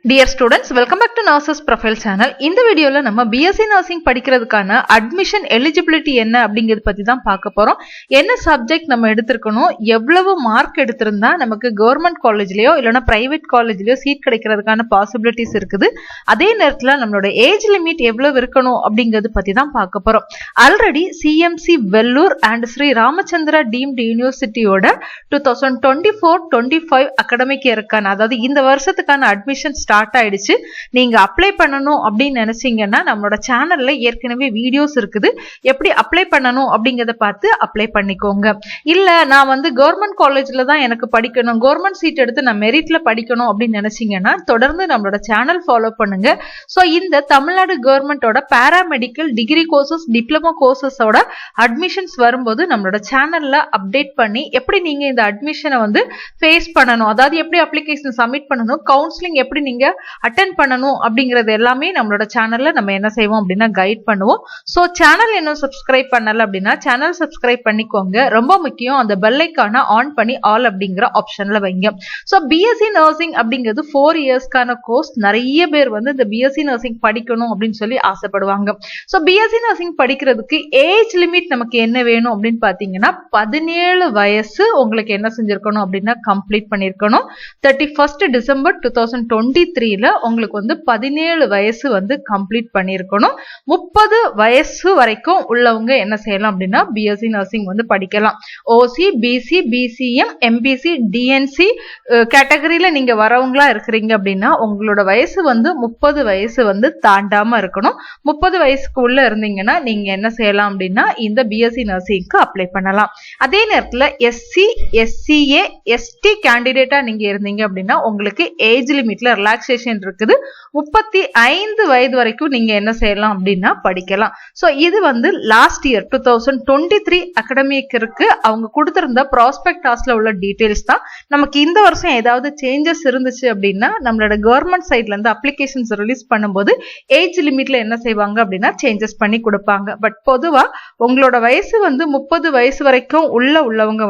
Dear students, welcome back to Nurses Profile Channel. இந்த வீடியோல நம்ம BSc Nursing படிக்கிறதுக்கான admission eligibility என்ன அப்படிங்கிறது பத்தி தான் பார்க்க போறோம். என்ன சப்ஜெக்ட் நம்ம எடுத்துக்கணும், எவ்வளவு மார்க் எடுத்திருந்தா நமக்கு கவர்மெண்ட் காலேஜ்லயோ இல்லனா பிரைவேட் காலேஜ்லயோ சீட் கிடைக்கிறதுக்கான பாசிபிலிட்டிஸ் இருக்குது. அதே நேரத்துல நம்மளோட ஏஜ் லிமிட் எவ்வளவு இருக்கணும் அப்படிங்கிறது பத்தி தான் பார்க்க போறோம். Already CMC Vellore and Sri Ramachandra deemed யூனிவர்சிட்டியோட 2024-25 அகாடமிக் இயருக்கான அதாவது இந்த வருஷத்துக்கான அட்மிஷன் ஸ்டார்ட் ஆயிடுச்சு. நீங்க அப்ளை பண்ணணும் அப்படின்னு நினைச்சீங்கன்னா நம்மளோட சேனல்ல ஏற்கனவே வீடியோஸ் இருக்குது. எப்படி அப்ளை பண்ணணும் அப்படிங்கறத பார்த்து அப்ளை பண்ணிக்கோங்க. இல்ல நான் கவர்மெண்ட் காலேஜ்ல தான் எனக்கு படிக்கணும், கவர்மெண்ட் சீட் எடுத்து நான் மெரிட்ல படிக்கணும் அப்படின்னு நினைச்சீங்கன்னா தொடர்ந்து நம்மளோட சேனல் ஃபாலோ பண்ணுங்க. சோ இந்த தமிழ்நாடு கவர்மெண்டோட பாராமெடிக்கல் டிகிரி கோர்சஸ் டிப்ளமோ கோர்சஸோட அட்மிஷன்ஸ் வரும்போது நம்மளோட சேனல்ல அப்டேட் பண்ணி எப்படி நீங்க இந்த அட்மிஷனை ஃபேஸ் பண்ணணும், அதாவது எப்படி அப்ளிகேஷன் சப்மிட் பண்ணணும், கவுன்சிலிங் எப்படி நீங்க அட்டெண்ட் பண்ணணும் அப்படிங்கறது எல்லாமே நம்மளோட சேனல்ல நம்ம என்ன செய்வோம் அப்படின்னா கைட் பண்ணுவோம். சோ சேனல் இன்னும் சப்ஸ்கிரைப் பண்ணல அப்படின்னா சேனல் சப்ஸ்கிரைப் பண்ணிக்கோங்க. ரொம்ப முக்கியம், அந்த பெல் ஐகானை ஆன் பண்ணி ஆல் அப்படிங்கிற ஆப்ஷன்ல வைங்க. சோ BSc நர்சிங் அப்படிங்கிறது 4 இயர்ஸ்க்கான கோர்ஸ். நிறைய பேர் இந்த BSc நர்சிங் படிக்கணும் அப்படின்னு சொல்லி ஆசைப்படுவாங்க. சோ BSc நர்சிங் படிக்கிறதுக்கு ஏஜ் லிமிட் நமக்கு என்ன வேணும் அப்படின்னு பாத்தீங்கன்னா 17 வயசு உங்களுக்கு என்ன செஞ்சிருக்கணும் அப்படின்னா கம்ப்ளீட் பண்ணிருக்கணும். 31st December 2023ல உங்களுக்கு 17 வயசு கம்ப்ளீட் பண்ணிருக்கணும். 30 வயசு வரைக்கும் உள்ளவங்க என்ன செய்யலாம் அப்படின்னா BSc நர்சிங் படிக்கலாம். OC, BC, BCM, MPC, DNC கேட்டகரியில நீங்க வரவங்களா இருக்கிறீங்க அப்படின்னா உங்களோட வயசு 30 வயசு தாண்டாம இருக்கணும். 30 வயசுக்கு உள்ள இருந்தீங்கன்னா நீங்க என்ன செய்யலாம் அப்படின்னா இந்த BSc நர்சிங்க்கு அப்ளை பண்ணலாம். அதே நேரத்துல SC, SCA, ST கேண்டிடேட்டா நீங்க இருந்தீங்க அப்படின்னா உங்களுக்கு ஏஜ் லிமிட்ல ரிலாக்ஸேஷன் இருக்குது. 35 வயது வரைக்கும் நீங்க என்ன செய்யலாம் அப்படின்னா படிக்கலாம். சோ இது லாஸ்ட் இயர் 2023 அகாடமிக் இருக்கு அவங்க கொடுத்திருந்த ப்ராஸ்பெக்டாஸ்ல உள்ள டீடைல்ஸ் தான். நமக்கு இந்த வருஷம் ஏதாவது சேஞ்சஸ் இருந்துச்சு அப்படின்னா நம்மளோட கவர்மெண்ட் சைட்ல இருந்து அப்ளிகேஷன்ஸ் ரிலீஸ் பண்ணும்போது ஏஜ் லிமிட்ல என்ன செய்வாங்க அப்படின்னா சேஞ்சஸ் பண்ணி கொடுப்பாங்க. பட் பொதுவா உங்களோட வயசு 30 வயசு வரைக்கும் உள்ளவங்க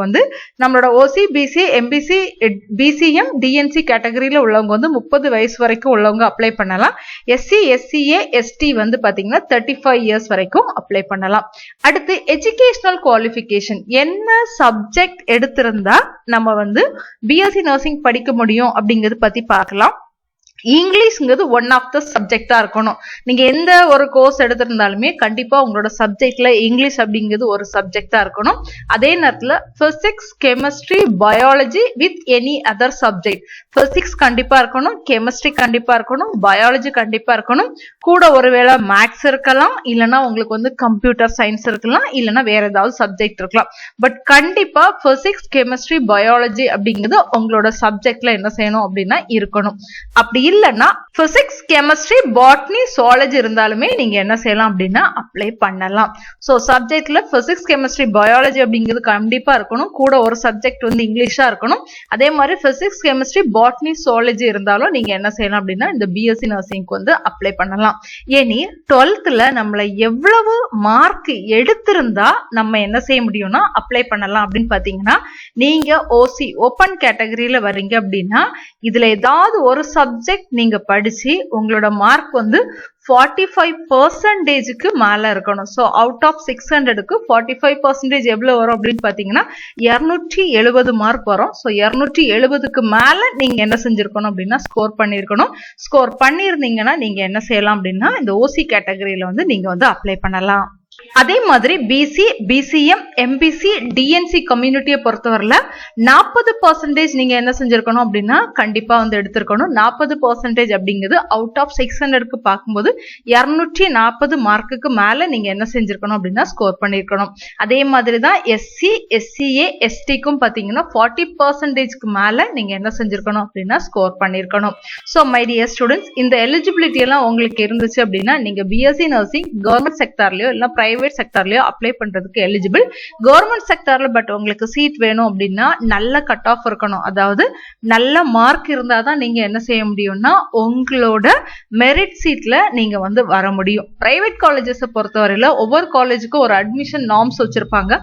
நம்மளோட OC, BC, MPC, BCM, DNC கேட்டகரியில உள்ளவங்க 30 வயசு வரைக்கும் உள்ளவங்க அப்ளை பண்ணலாம். SC, SCA, ST பாத்தீங்கன்னா 35 இயர்ஸ் வரைக்கும் அப்ளை பண்ணலாம். அடுத்து எஜுகேஷனல் குவாலிஃபிகேஷன், என்ன சப்ஜெக்ட் எடுத்திருந்தா நம்ம BSc நர்சிங் படிக்க முடியும் அப்படிங்கறது பத்தி பார்க்கலாம். இங்கிலீஷ்ங்கிறது ஒன் ஆஃப் த சப்ஜெக்டா இருக்கணும். நீங்க எந்த ஒரு கோர்ஸ் எடுத்திருந்தாலுமே கண்டிப்பா உங்களோட சப்ஜெக்ட்ல இங்கிலீஷ் அப்படிங்கிறது ஒரு சப்ஜெக்டா இருக்கணும். அதே நேரத்துல physics, chemistry, biology with any other subject. Physics கண்டிப்பா இருக்கணும், கெமிஸ்ட்ரி கண்டிப்பா இருக்கணும், பயாலஜி கண்டிப்பா இருக்கணும். கூட ஒருவேளை மேத்ஸ் இருக்கலாம், இல்லைன்னா உங்களுக்கு கம்ப்யூட்டர் சயின்ஸ் இருக்கலாம், இல்லைன்னா வேற ஏதாவது சப்ஜெக்ட் இருக்கலாம். பட் கண்டிப்பா பிசிக்ஸ், கெமிஸ்ட்ரி, பயாலஜி அப்படிங்கிறது உங்களோட சப்ஜெக்ட்ல என்ன செய்யணும் அப்படின்னா இருக்கணும். அப்படி இல்லன்னா பிசிக்ஸ், கெமிஸ்ட்ரி, பாட்னி, சுவாலஜி இருந்தாலுமே நீங்க என்ன செய்யலாம் அப்படின்னா அப்ளை பண்ணலாம். சோ சப்ஜெக்ட்ல பிசிக்ஸ், கெமிஸ்ட்ரி, பயாலஜி அப்படிங்கிறது கண்டிப்பா இருக்கணும். கூட ஒரு சப்ஜெக்ட் இங்கிலீஷா இருக்கணும். அதே மாதிரி பிசிக்ஸ், கெமிஸ்ட்ரி, பாட்னி, சுவாலஜி இருந்தாலும் நீங்க என்ன செய்யலாம் அப்படின்னா இந்த BSc நர்சிங்க்கு அப்ளை பண்ணலாம். ஏனி 12th நம்மள எவ்வளவு மார்க் எடுத்திருந்தா நம்ம என்ன செய்ய முடியும்னா அப்ளை பண்ணலாம் அப்படின்னு பாத்தீங்கன்னா நீங்க OC ஓபன் கேட்டகரியில வரீங்க அப்படின்னா இதுல ஏதாவது ஒரு சப்ஜெக்ட் நீங்க படிச்சு உங்களோட மார்க் 45%க்கு மேல இருக்கணும். சோ அவுட் ஆஃப் 600க்கு 45% எவ்வளவு வரும் அப்படின்னு பாத்தீங்கன்னா 270 மார்க் வரும். சோ 270க்கு மேல நீங்க என்ன செஞ்சிருக்கணும் அப்படின்னா ஸ்கோர் பண்ணிருக்கணும். ஸ்கோர் பண்ணிருந்தீங்கன்னா நீங்க என்ன செய்யலாம் அப்படின்னா இந்த OC கேட்டகரியில நீங்க அப்ளை பண்ணலாம். அதே மாதிரி BC, BCM, MPC, DNC கம்யூனிட்டியை பொறுத்தவரையில 40% நீங்க என்ன செஞ்சிருக்கணும் அப்படின்னா கண்டிப்பா எடுத்திருக்கணும். 40% அப்படிங்கிறது அவுட் ஆஃப் 600க்கு பார்க்கும்போது 240 மார்க்குக்கு மேல நீங்க என்ன செஞ்சிருக்கணும் அப்படின்னா ஸ்கோர் பண்ணிருக்கணும். அதே மாதிரி தான் SC, SCA, STக்கும் பாத்தீங்கன்னா 40%க்கு மேல நீங்க என்ன செஞ்சிருக்கணும் அப்படின்னா ஸ்கோர் பண்ணிருக்கணும். சோ மை டியர் ஸ்டூடெண்ட்ஸ், இந்த எலிஜிபிலிட்டி எல்லாம் உங்களுக்கு இருந்துச்சு அப்படின்னா நீங்க BSc நர்சிங் கவர்மெண்ட் செக்டார்லயோ இல்ல பிரைவேட் செக்டார்லயோ அப்ளை பண்றதுக்கு எலிஜிபிள். கவர்மெண்ட் செக்டார்ல பட் உங்களுக்கு சீட் வேணும் அப்படின்னா நல்ல கட் ஆஃப் இருக்கணும். அதாவது நல்ல மார்க் இருந்தாதான் நீங்க என்ன செய்ய முடியும்னா உங்களோட மெரிட் சீட்ல நீங்க வந்து வர முடியும். பிரைவேட் காலேஜஸ் பொறுத்தவரையில ஒவ்வொரு காலேஜுக்கும் ஒரு அட்மிஷன் நார்ம்ஸ் வச்சிருப்பாங்க.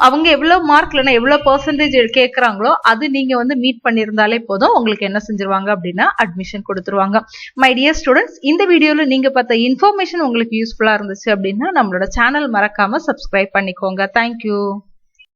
அவங்க எவ்வளவு மார்க் இல்லைன்னா எவ்வளவு பெர்சன்டேஜ் கேட்கறாங்களோ அது நீங்க வந்து மீட் பண்ணியிருந்தாலே போதும், உங்களுக்கு என்ன செஞ்சிருவாங்க அப்படின்னா அட்மிஷன் கொடுத்துருவாங்க. மை டியர் ஸ்டூடெண்ட்ஸ், இந்த வீடியோல நீங்க பார்த்த இன்ஃபர்மேஷன் உங்களுக்கு யூஸ்ஃபுல்லா இருந்துச்சு அப்படின்னா நம்மளோட சேனல் மறக்காம சப்ஸ்கிரைப் பண்ணிக்கோங்க. தேங்க்யூ.